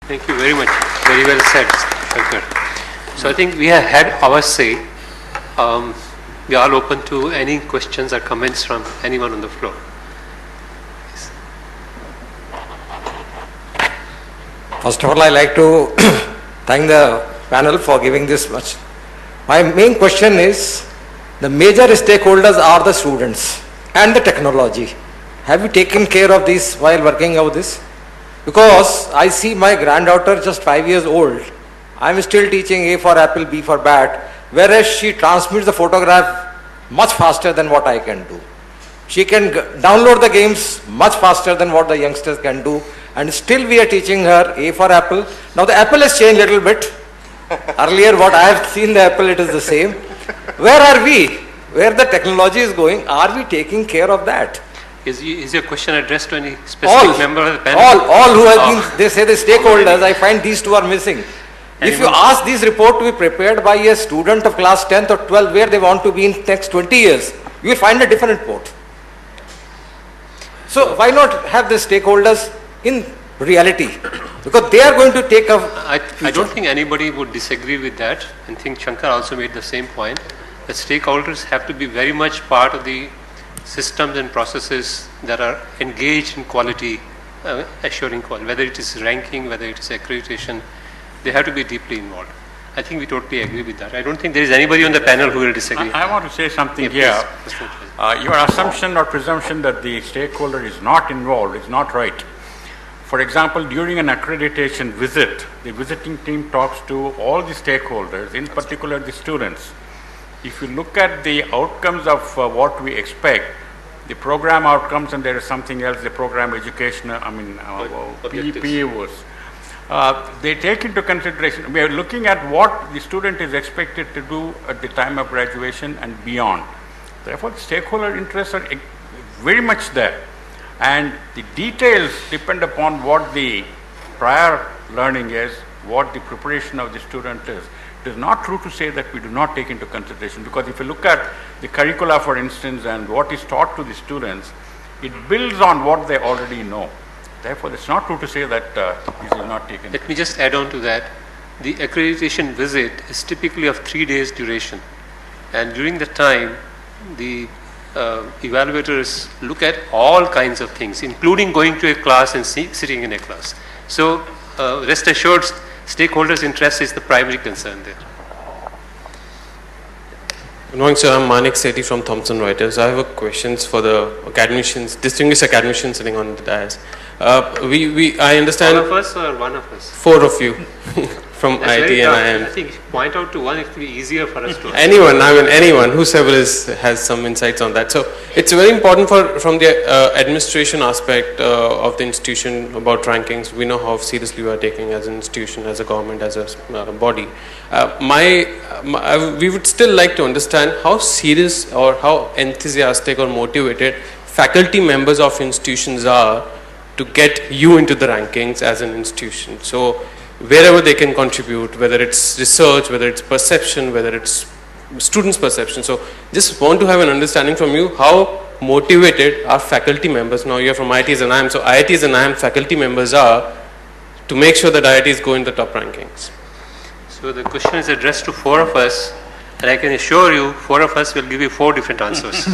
Thank you very much. Very well said, Shankar. So I think we have had our say. We are all open to any questions or comments from anyone on the floor. Yes. First of all, I like to thank the panel for giving this much. My main question is, the major stakeholders are the students and the technology. Have you taken care of this while working out this? Because I see my granddaughter, just 5 years old, I am still teaching A for apple, B for bat, whereas she transmits the photograph much faster than what I can do. She can download the games much faster than what the youngsters can do, and still we are teaching her A for apple. Now the apple has changed a little bit. Earlier what I have seen the apple, it is the same. Where are we? Where the technology is going, are we taking care of that? Is your question addressed to any specific member of the panel? All who have been, they say the stakeholders, I find these two are missing. If you ask this report to be prepared by a student of class 10th or 12th where they want to be in next 20 years, you will find a different report. So why not have the stakeholders in reality? Because they are going to take a I don't think anybody would disagree with that, and think Shankar also made the same point. The stakeholders have to be very much part of the systems and processes that are engaged in quality, assuring quality, whether it is ranking, whether it is accreditation, they have to be deeply involved. I think we totally agree with that. I don't think there is anybody on the panel who will disagree. I want to say something here. Your assumption or presumption that the stakeholder is not involved is not right. For example, during an accreditation visit, the visiting team talks to all the stakeholders, in particular the students. If you look at the outcomes of what we expect, the program outcomes, and there is something else, the program education, PEOs, they take into consideration, we are looking at what the student is expected to do at the time of graduation and beyond. Therefore, the stakeholder interests are very much there. And the details depend upon what the prior learning is, what the preparation of the student is. It is not true to say that we do not take into consideration, because if you look at the curricula, for instance, and what is taught to the students, it builds on what they already know. Therefore, it's not true to say that this is not taken. Let me just add on to that. The accreditation visit is typically of 3 days duration, and during the time, the evaluators look at all kinds of things, including going to a class and sitting in a class. So rest assured, stakeholders' interest is the primary concern there. Good morning, sir. I'm Manik Sethi from Thomson Reuters. I have a questions for the academicians, distinguished academicians sitting on the dais. I understand. All of us or one of us? 4 of you from That's IT and IIM. I think point out to one, it will be easier for us to. Anyone, whosoever has some insights on that. So it's very important from the administration aspect of the institution about rankings. We know how seriously we are taking as an institution, as a government, as a body. We would still like to understand how serious or how enthusiastic or motivated faculty members of institutions are to get you into the rankings as an institution. So wherever they can contribute, whether it's research, whether it's perception, whether it's students' perception. So just want to have an understanding from you how motivated our faculty members, now you're from IITs and IIM, so IITs and IIM faculty members are to make sure that IITs go in the top rankings. So the question is addressed to 4 of us, and I can assure you 4 of us will give you 4 different answers.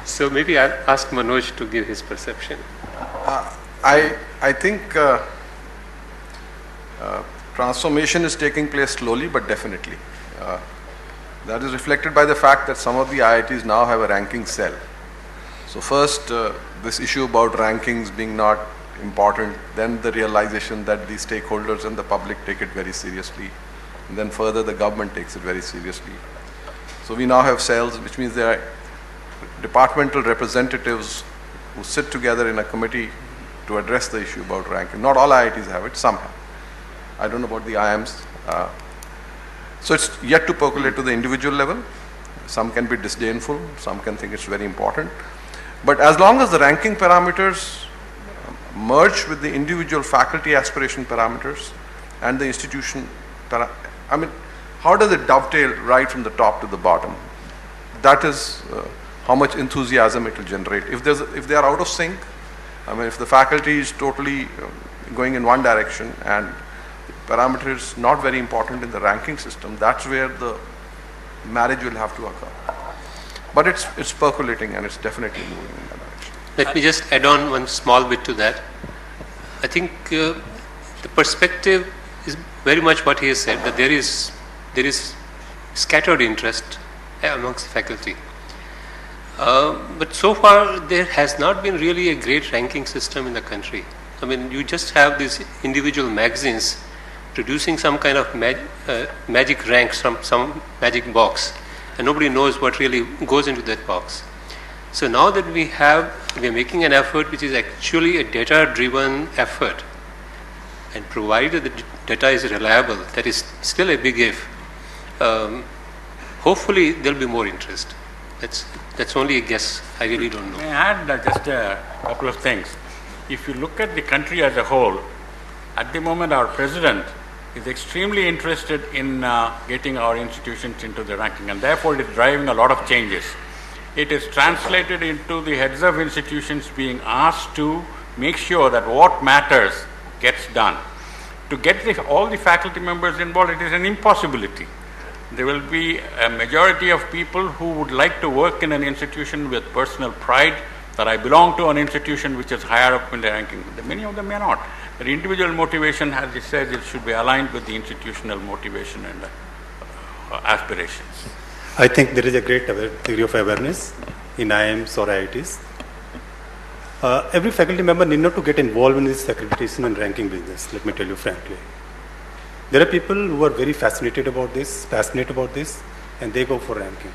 So maybe I'll ask Manoj to give his perception. I think transformation is taking place slowly but definitely. That is reflected by the fact that some of the IITs now have a ranking cell. So first, this issue about rankings being not important, then the realization that the stakeholders and the public take it very seriously, and then further the government takes it very seriously. So we now have cells, which means there are departmental representatives who sit together in a committee to address the issue about ranking. Not all IITs have it, some have. I don't know about the IIMs. So it's yet to percolate to the individual level. Some can be disdainful, some can think it's very important. But as long as the ranking parameters merge with the individual faculty aspiration parameters and the institution, how does it dovetail right from the top to the bottom? That is how much enthusiasm it will generate. If they are out of sync, I mean, if the faculty is totally going in one direction and the parameter is not very important in the ranking system, that's where the marriage will have to occur. But it's percolating and it's definitely moving in that direction. Let me just add on one small bit to that. I think the perspective is very much what he has said, that there is scattered interest amongst the faculty. But so far there has not been really a great ranking system in the country. I mean, you just have these individual magazines producing some kind of magic ranks from some magic box, and nobody knows what really goes into that box. So now that we are making an effort which is actually a data-driven effort, and provided the data is reliable, that is still a big if. Hopefully there will be more interest. That's only a guess. I really don't know. May I add just a couple of things? If you look at the country as a whole, at the moment our president is extremely interested in getting our institutions into the ranking, and therefore it is driving a lot of changes. It is translated into the heads of institutions being asked to make sure that what matters gets done. To get all the faculty members involved, it is an impossibility. There will be a majority of people who would like to work in an institution with personal pride that I belong to an institution which is higher up in the ranking. Many of them may not. The individual motivation, as he says, it should be aligned with the institutional motivation and aspirations. I think there is a great degree of awareness in IIMs or IITs. Every faculty member need not to get involved in this accreditation and ranking business, let me tell you frankly. There are people who are very fascinated about this, passionate about this, and they go for ranking.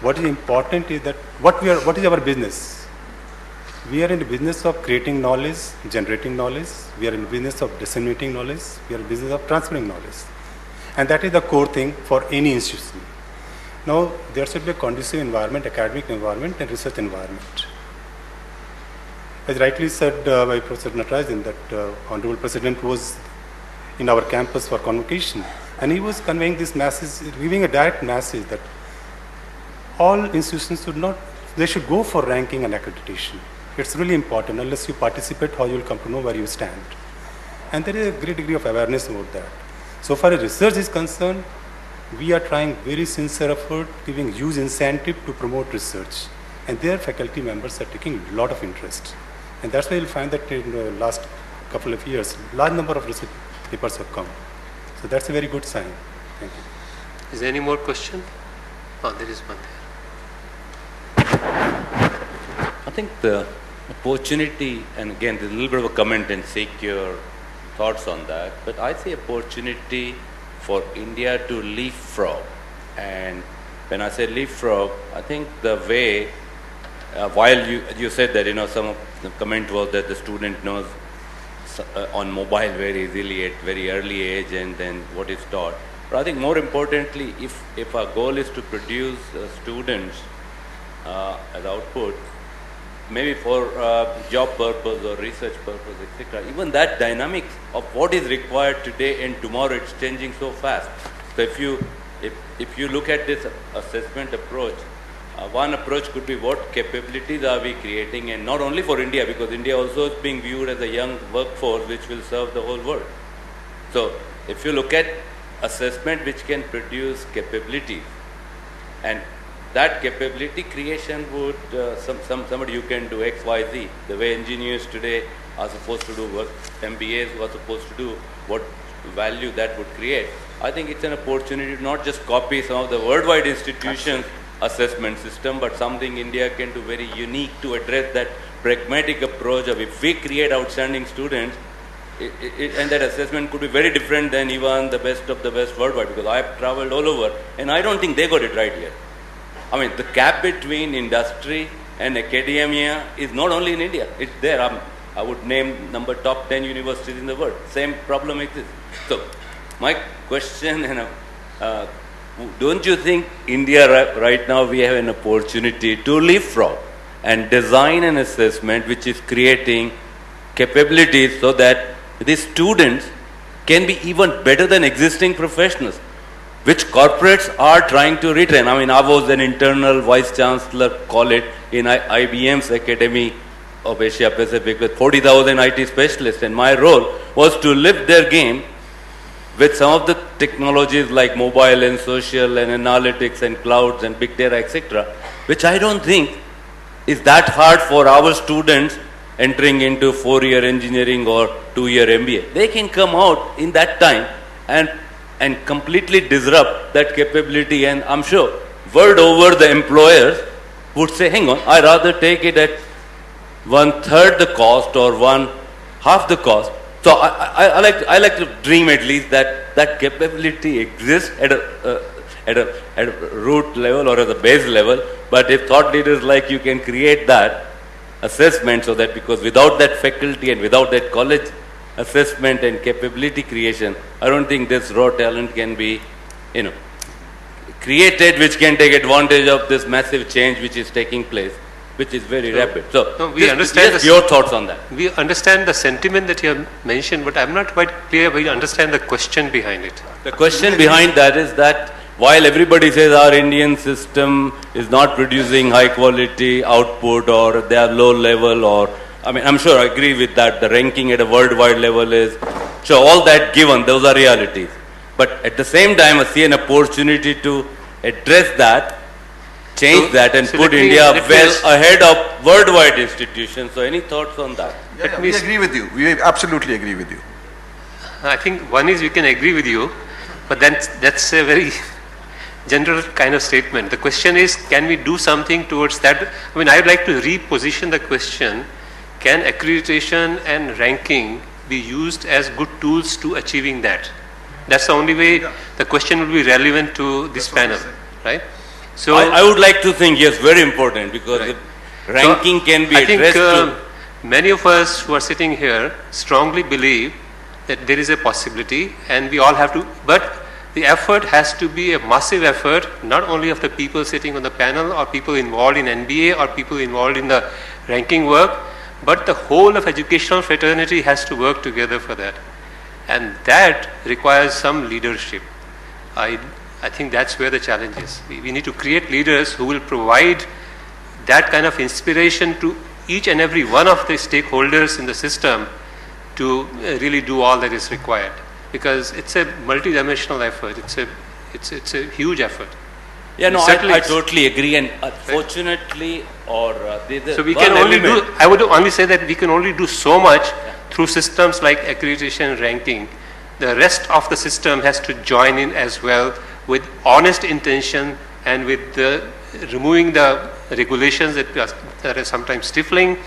What is important is that what is our business? We are in the business of creating knowledge, generating knowledge. We are in the business of disseminating knowledge. We are in the business of transferring knowledge. And that is the core thing for any institution. Now, there should be a conducive environment, academic environment and research environment. As rightly said by Professor Natarajan, that Honorable President was in our campus for convocation, and he was conveying this message, giving a direct message that all institutions should go for ranking and accreditation. It's really important. Unless you participate, how you will come to know where you stand. And there is a great degree of awareness about that. So far as research is concerned, we are trying very sincere effort, giving huge incentive to promote research. And their faculty members are taking a lot of interest. And that's why you'll find that in the last couple of years, large number of research papers have come. So that's a very good sign. Thank you. Is there any more question? Oh, there is one there. I think the opportunity, and again, there's a little bit of a comment and seek your thoughts on that, but I see opportunity for India to leapfrog. And when I say leapfrog, I think the way, while you said that, some of the comment was that the student knows on mobile very easily at very early age and then what is taught. But I think more importantly, if our goal is to produce students as output, maybe for job purpose or research purpose, etc., even that dynamics of what is required today and tomorrow, it's changing so fast. So if you look at this assessment approach, one approach could be what capabilities are we creating, and not only for India, because India also is being viewed as a young workforce which will serve the whole world. So if you look at assessment which can produce capabilities, and that capability creation would, somebody you can do X, Y, Z, the way engineers today are supposed to do work, MBAs are supposed to do, what value that would create. I think it's an opportunity to not just copy some of the worldwide institutions' assessment system, but something India can do very unique to address that pragmatic approach of if we create outstanding students, and that assessment could be very different than even the best of the best worldwide, because I've traveled all over and I don't think they got it right yet. I mean, the gap between industry and academia is not only in India, it's there. I would name top 10 universities in the world. Same problem exists. So, my question, don't you think India right now we have an opportunity to leapfrog and design an assessment which is creating capabilities so that the students can be even better than existing professionals, which corporates are trying to retrain. I mean, I was an internal vice chancellor, call it, in IBM's academy of Asia Pacific with 40,000 IT specialists, and my role was to lift their game with some of the technologies like mobile and social and analytics and clouds and big data, etc., which I don't think is that hard for our students entering into 4-year engineering or 2-year MBA. They can come out in that time and completely disrupt that capability, and I'm sure world over the employers would say, hang on, I'd rather take it at 1/3 the cost or 1/2 the cost. So I like to dream at least that capability exists at a root level or at the base level. But if thought leaders like you can create that assessment, so that, because without that faculty and without that college assessment and capability creation, I don't think this raw talent can be, created, which can take advantage of this massive change which is taking place, which is very rapid. So, we understand your thoughts on that. We understand the sentiment that you have mentioned, but I'm not quite clear we understand the question behind it. The question behind that is that while everybody says our Indian system is not producing high quality output, or they are low level, or, I'm sure I agree with that, the ranking at a worldwide level is, so all that given, those are realities. But at the same time, I see an opportunity to address that, change that, and put India well ahead of worldwide institutions. So any thoughts on that? Yeah, we agree with you. We absolutely agree with you. I think one is we can agree with you, but then that's a very general kind of statement. The question is, can we do something towards that? I would like to reposition the question, can accreditation and ranking be used as good tools to achieving that? That's the only way the question will be relevant to this panel, right? So I would like to think, yes, very important, because right. Ranking can be addressed to many of us who are sitting here strongly believe that there is a possibility, and we all have to, but the effort has to be a massive effort, not only of the people sitting on the panel or people involved in NBA or people involved in the ranking work, but the whole of educational fraternity has to work together for that. And that requires some leadership. I think that's where the challenge is. We need to create leaders who will provide that kind of inspiration to each and every one of the stakeholders in the system to really do all that is required. Because it's a multi-dimensional effort. It's a huge effort. Yeah, no, I totally agree. And fortunately, so we can only do. I would only say that we can only do so much through systems like accreditation and ranking. The rest of the system has to join in as well, with honest intention and with removing the regulations that are sometimes stifling.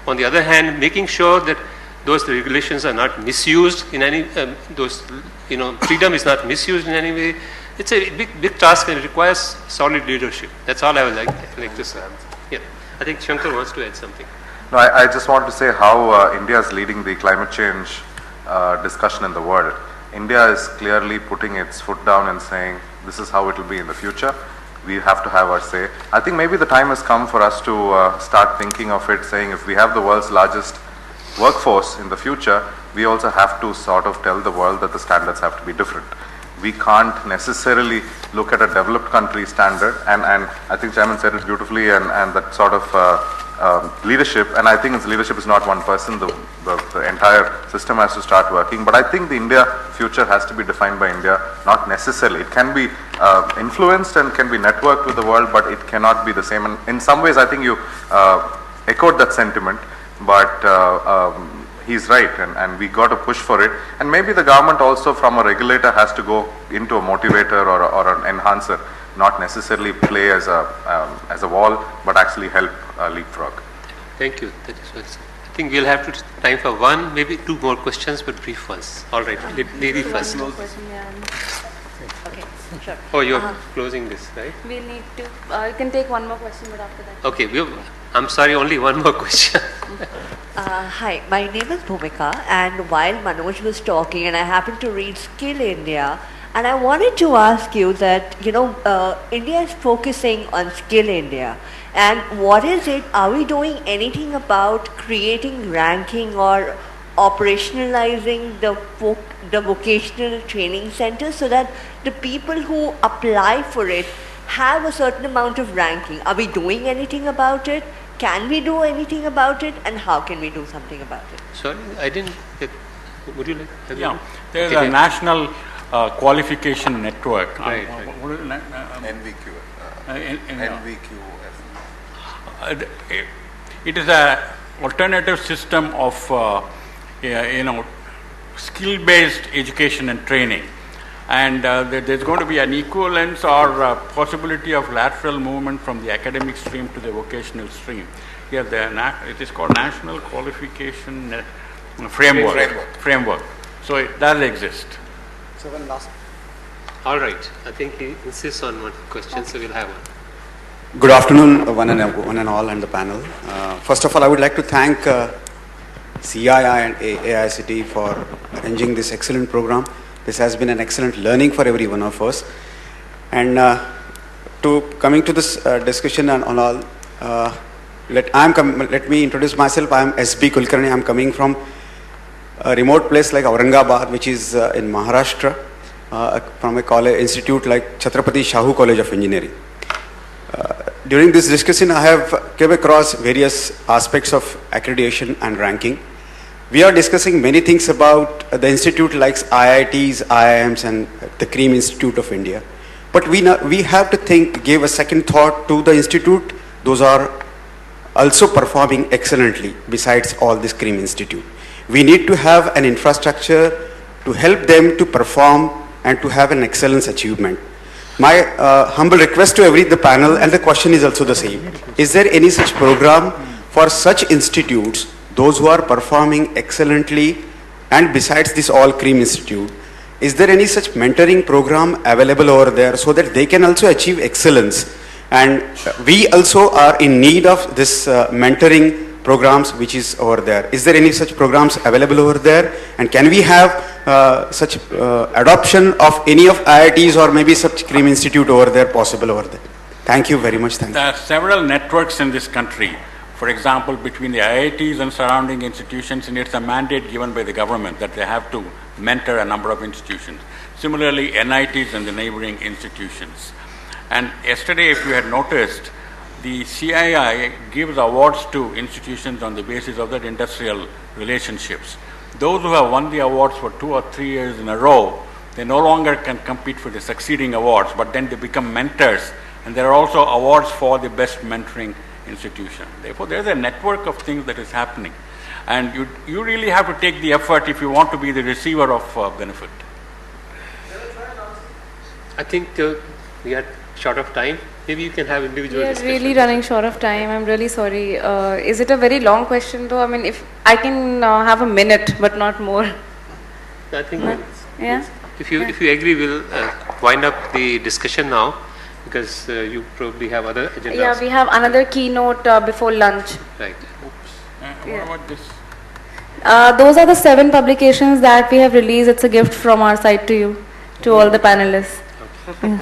On the other hand, making sure that those regulations are not misused in any, freedom is not misused in any way. It's a big task, and it requires solid leadership. That's all I would like to say. Yeah, I think Shankar wants to add something. No, I just want to say how India is leading the climate change discussion in the world. India is clearly putting its foot down and saying this is how it will be in the future. We have to have our say. I think maybe the time has come for us to start thinking of it, saying if we have the world's largest workforce in the future, we also have to sort of tell the world that the standards have to be different. We can't necessarily look at a developed country standard, and I think Chairman said it beautifully, and that sort of leadership, and I think its leadership is not one person, the entire system has to start working. But I think the India future has to be defined by India, not necessarily. It can be influenced and can be networked with the world, but it cannot be the same. And in some ways, I think you echoed that sentiment, but he's right, and we got to push for it. And maybe the government also, from a regulator, has to go into a motivator or an enhancer, not necessarily play as a wall, but actually help leapfrog. Thank you. That is well said. I think we'll have time for one, maybe two more questions, but brief ones. All right, lady first. Okay, sure. Oh, you're closing this, right? We'll need to. You can take one more question, but after that. Okay, I'm sorry, only one more question. Hi, my name is Bhumika, and while Manoj was talking, and I happened to read Skill India, and I wanted to ask you that, India is focusing on Skill India, and what is it, are we doing anything about creating ranking or operationalizing the vocational training centers so that the people who apply for it have a certain amount of ranking? Are we doing anything about it? can we do anything about it, and how can we do something about it? Sorry, I didn't get, would you like? Yeah, there is a national qualification network. Right. What is it? NVQ. It is a alternative system of skill-based education and training, and there's going to be an equivalence or possibility of lateral movement from the academic stream to the vocational stream. Here, it is called National Qualification Framework. So it does exist. So one last. All right. I think he insists on one question, so we'll have one. Good afternoon, one and all, and the panel. First of all, I would like to thank CII and AICT for arranging this excellent program. This has been an excellent learning for every one of us. And coming to this discussion and all, let me introduce myself. I am SB Kulkarni. I am coming from a remote place like Aurangabad, which is in Maharashtra, from a college institute like Chhatrapati Shahu College of Engineering. During this discussion, I have came across various aspects of accreditation and ranking. We are discussing many things about the institute like IITs, IIMs, and the Cream Institute of India. But we have to give a second thought to the institute. Those are also performing excellently besides all this Cream Institute. We need to have an infrastructure to help them to perform and to have an excellence achievement. My humble request to the panel, and the question is also the same. Is there any such program for such institutes, those who are performing excellently, and besides this all Cream Institute, is there any such mentoring program available over there so that they can also achieve excellence? And we also are in need of this mentoring programs which is over there. Is there any such programs available over there? And can we have such adoption of any of IITs or maybe such Cream Institute over there possible over there? Thank you very much. Thank you. There are several networks in this country. For example, between the IITs and surrounding institutions, and it's a mandate given by the government that they have to mentor a number of institutions. Similarly, NITs and the neighboring institutions. And yesterday, if you had noticed, the CII gives awards to institutions on the basis of their industrial relationships. Those who have won the awards for 2 or 3 years in a row, they no longer can compete for the succeeding awards, but then they become mentors, and there are also awards for the best mentoring institution. Therefore, there's a network of things that is happening, and you really have to take the effort if you want to be the receiver of benefit. I think we are short of time. Maybe you can have individual discussions. We are really running short of time. I'm really sorry. Is it a very long question though? I mean, if I can have a minute, but not more. I think yeah. If you agree, we'll wind up the discussion now, because you probably have other agendas. Yeah, we have another keynote before lunch. Right. What about this? Those are the 7 publications that we have released. It's a gift from our side to you, to all the panelists. Okay. Yeah.